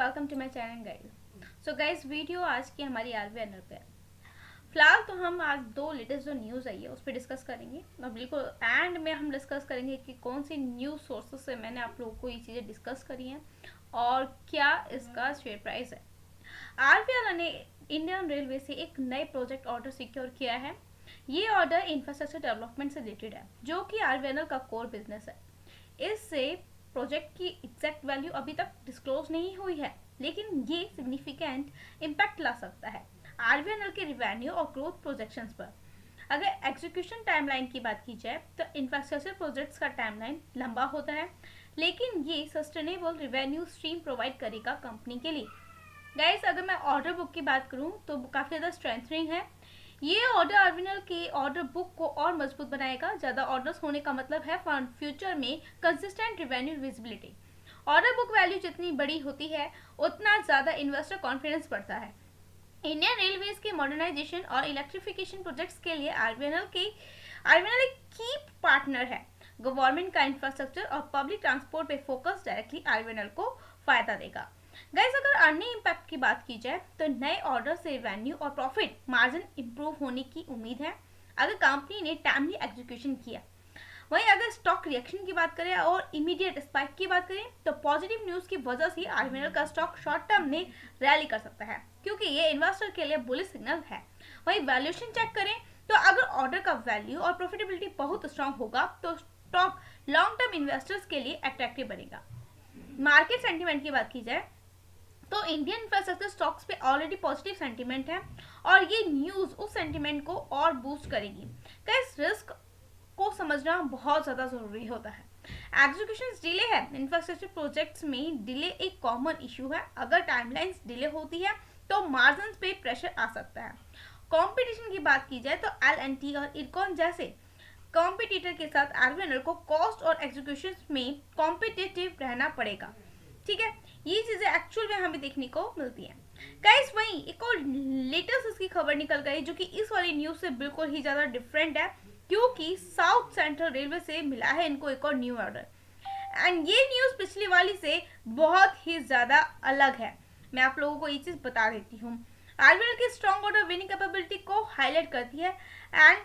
Welcome to my channel guys. So guys, video आज की हमारी आरबीआई पे है। फिलहाल तो हम आज दो लेटेस्ट जो न्यूज़ आई है उस पर डिस्कस करेंगे और बिल्कुल एंड में हम डिस्कस करेंगे कि कौन सी न्यूज़ सोर्सेज से मैंने आप लोगों को ये चीज़ें डिस्कस करी हैं और क्या इसका शेयर प्राइस है। आरबीआई ने इंडियन रेलवे से एक नए प्रोजेक्ट ऑर्डर सिक्योर किया है। ये ऑर्डर इंफ्रास्ट्रक्चर डेवलपमेंट से रिलेटेड है, जो कि आरबीआई का कोर बिजनेस है। इससे प्रोजेक्ट की एग्जैक्ट वैल्यू अभी तक डिस्क्लोज नहीं हुई है, लेकिन ये सिग्निफिकेंट इम्पैक्ट ला सकता है आरबीआई के रिवेन्यू और ग्रोथ प्रोजेक्शंस पर। अगर एग्जीक्यूशन टाइमलाइन की बात की जाए तो इंफ्रास्ट्रक्चर प्रोजेक्ट्स का टाइमलाइन लंबा होता है, लेकिन ये सस्टेनेबल रिवेन्यू स्ट्रीम प्रोवाइड करेगा कंपनी के लिए। गाइस, अगर मैं ऑर्डर बुक की बात करूं तो काफ़ी ज़्यादा स्ट्रेंथनिंग है। ये ऑर्डर आरबीएल के ऑर्डर बुक को और मजबूत बनाएगा। ज़्यादा ऑर्डर्स होने का मतलब है फ्यूचर में consistent revenue visibility. Order book value जितनी बड़ी होती है उतना ज़्यादा इन्वेस्टर कॉन्फिडेंस बढ़ता है। इंडियन रेलवेज के मॉडर्नाइजेशन और इलेक्ट्रिफिकेशन प्रोजेक्ट्स के लिए आरबीएल एक की पार्टनर है। गवर्नमेंट का इंफ्रास्ट्रक्चर और पब्लिक ट्रांसपोर्ट पे फोकस डायरेक्टली आरबीएल को फायदा देगा। गाइस, अगर अर्निंग इम्पैक्ट की बात की जाए तो नए ऑर्डर से रेवेन्यू और प्रॉफिट मार्जिन इंप्रूव होने की उम्मीद है अगर कंपनी ने टाइमली एग्जीक्यूशन किया। वहीं अगर स्टॉक रिएक्शन की बात करें और इमीडिएट स्पाइक की बात करें तो पॉजिटिव न्यूज की वजह से आरबीएल का स्टॉक शॉर्ट टर्म में रैली कर सकता है, क्योंकि ये इन्वेस्टर के लिए बुलिश सिग्नल है। वहीं वैल्यूएशन चेक करें तो अगर ऑर्डर का वैल्यू और प्रॉफिटेबिलिटी बहुत स्ट्रांग होगा तो स्टॉक लॉन्ग टर्म इन्वेस्टर्स के लिए अट्रैक्टिव बनेगा। मार्केट सेंटीमेंट की बात की जाए तो इंडियन इंफ्रास्ट्रक्चर स्टॉक्स पे ऑलरेडी पॉजिटिव सेंटीमेंट है और ये न्यूज उस सेंटीमेंट को और बूस्ट करेगी। इस रिस्क को समझना बहुत ज्यादा जरूरी होता है। एग्जीक्यूशन डिले है। इंफ्रास्ट्रक्चर प्रोजेक्ट्स में डिले एक कॉमन इशू है। अगर टाइमलाइंस डिले होती है तो मार्जिन पे प्रेशर आ सकता है। कंपटीशन की बात की जाए तो एल&टी और इरकॉन जैसे कॉम्पिटिटर के साथ आरबीएल को कॉस्ट और एग्जीक्यूशन में कॉम्पिटिटिव रहना पड़ेगा। ठीक है, ये चीजें एक्चुअल में हमें देखने को मिलती हैं। गाइस, वहीं एक और लेटेस्ट इसकी खबर निकल गई जो कि इस वाली न्यूज से बिल्कुल ही ज्यादा डिफरेंट है, क्योंकि साउथ सेंट्रल रेलवे से मिला है इनको एक और न्यू ऑर्डर। एंड ये न्यूज पिछली वाली से बहुत ही ज्यादा अलग है। मैं आप लोगों को ये चीज बता देती हूँ। आरबीएल की स्ट्रॉन्ग ऑर्डर विनिंग कैपेबिलिटी को हाईलाइट करती है एंड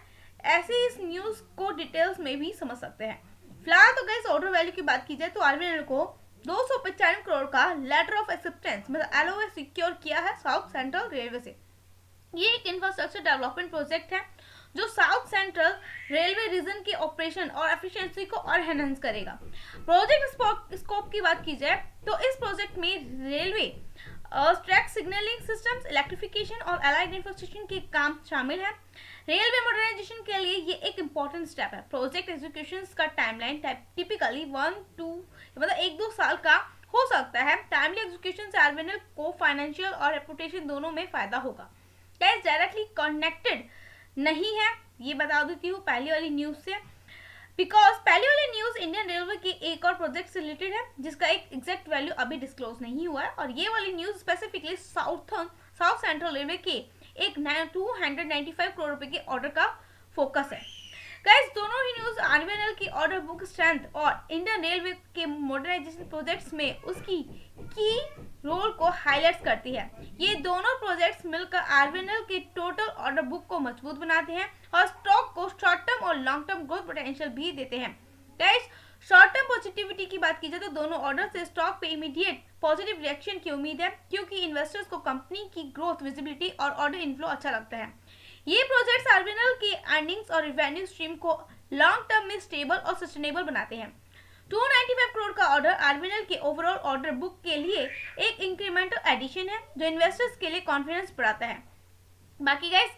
ऐसे इस न्यूज को डिटेल्स में भी समझ सकते हैं। फिलहाल तो गाइस, ऑर्डर वैल्यू की बात की जाए तो आरबीएल को 295 करोड़ का लेटर ऑफ एक्सेप्टेंस मतलब एलओए सिक्योर किया है साउथ सेंट्रल रेलवे से। ये एक इंफ्रास्ट्रक्चर डेवलपमेंट प्रोजेक्ट है जो साउथ सेंट्रल रेलवे रीजन की ऑपरेशन और एफिशिएंसी को और एनहांस करेगा। प्रोजेक्ट स्कोप की बात की जाए तो इस प्रोजेक्ट में railway track signalling systems, electrification और अलाइड इंफ्रास्ट्रक्चर के काम शामिल है। रेलवे मॉडर्नाइजेशन के लिए ये एक इम्पोर्टेंट स्टेप है। प्रोजेक्ट एग्जीक्यूशन का टाइमलाइन टिपिकली 1-2 साल का हो सकता है। टाइमली एग्जीक्यूशन से आरबीएल को फाइनेंशियल और रेपुटेशन दोनों में फायदा होगा। गाइस, डायरेक्टली कनेक्टेड नहीं है, ये बता देती हूँ पहली वाली न्यूज से, बिकॉज पहली वाली न्यूज इंडियन रेलवे की एक और प्रोजेक्ट से रिलेटेड है जिसका एक एग्जैक्ट वैल्यू अभी डिस्क्लोज नहीं हुआ है, और ये वाली news specifically south central railway के एक 295 करोड़ रुपए के ऑर्डर का फोकस है। गाइस, दोनों ही न्यूज आरबीएल की ऑर्डर बुक स्ट्रेंथ और इंडियन रेलवे के मॉडर्नाइजेशन प्रोजेक्ट्स में उसकी की रोल को हाईलाइट करती है। ये दोनों प्रोजेक्ट्स मिलकर आरबीएल के टोटल ऑर्डर बुक को मजबूत बनाते हैं और स्टॉक को शॉर्ट टर्म और लॉन्ग टर्म ग्रोथ पोटेंशियल भी देते हैं। गाइस, शॉर्ट टर्म पॉजिटिविटी की बात की जाए तो दोनों ऑर्डर से स्टॉक पे इमीडिएट पॉजिटिव रिएक्शन की उम्मीद है, क्योंकि इन्वेस्टर्स को कंपनी की ग्रोथ, विजिबिलिटी और ऑर्डर इनफ्लो अच्छा लगता है। ये प्रोजेक्ट्स आरबीएल की अर्निंग्स और रेवेन्यू स्ट्रीम को लॉन्ग टर्म में स्टेबल और सस्टेनेबल बनाते हैं। 295 करोड़ का ऑर्डर आरबीएल के ओवरऑल ऑर्डर बुक के लिए एक इंक्रीमेंटल एडिशन है जो इन्वेस्टर्स के लिए कॉन्फिडेंस बढ़ाता है। बाकी guys,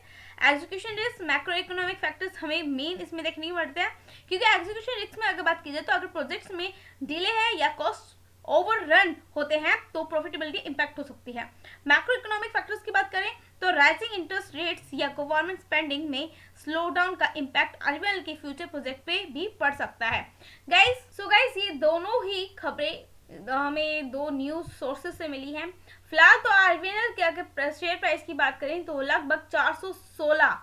execution risk, macro economic factors हमें मेन इसमें देखने को पड़ते हैं, क्योंकि एग्जीक्यूशन रिस्क में अगर बात की जाए तो अगर प्रोजेक्ट्स में डिले है या कॉस्ट ओवररन होते हैं तो प्रॉफिटेबिलिटी इंपैक्ट हो सकती है। मैक्रो इकोनॉमिक फैक्टर्स की बात करें तो राइजिंग इंटरेस्ट रेट्स या गवर्नमेंट स्पेंडिंग में स्लो डाउन का इंपैक्ट आरबीएल के फ्यूचर प्रोजेक्ट पे भी पड़ सकता है। गाइस, ये दोनों ही खबरें हमें दो न्यूज सोर्सेज से मिली हैं। फिलहाल तो आरबीएल के अगर शेयर प्राइस की बात करें तो लगभग 416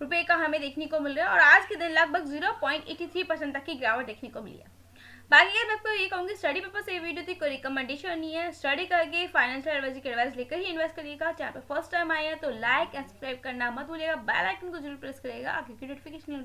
रुपए का हमें देखने को मिल रहा है और आज के दिन लगभग 0.83% तक की गिरावट देखने को मिली है। बाकी यार मैं आपको ये कहूँगी, स्टडी पर्पज से ये वीडियो थी, कोई रिकमेंडेशन नहीं है। स्टडी करके फाइनेंशियल एडवाइजर की एडवाइस लेकर ही इन्वेस्ट करिएगा। चैनल पे फर्स्ट टाइम आए हैं तो लाइक एंड सब्सक्राइब करना मत भूलिएगा, बेल आइकन को जरूर प्रेस करिएगा क्योंकि नोटिफिकेशन मिल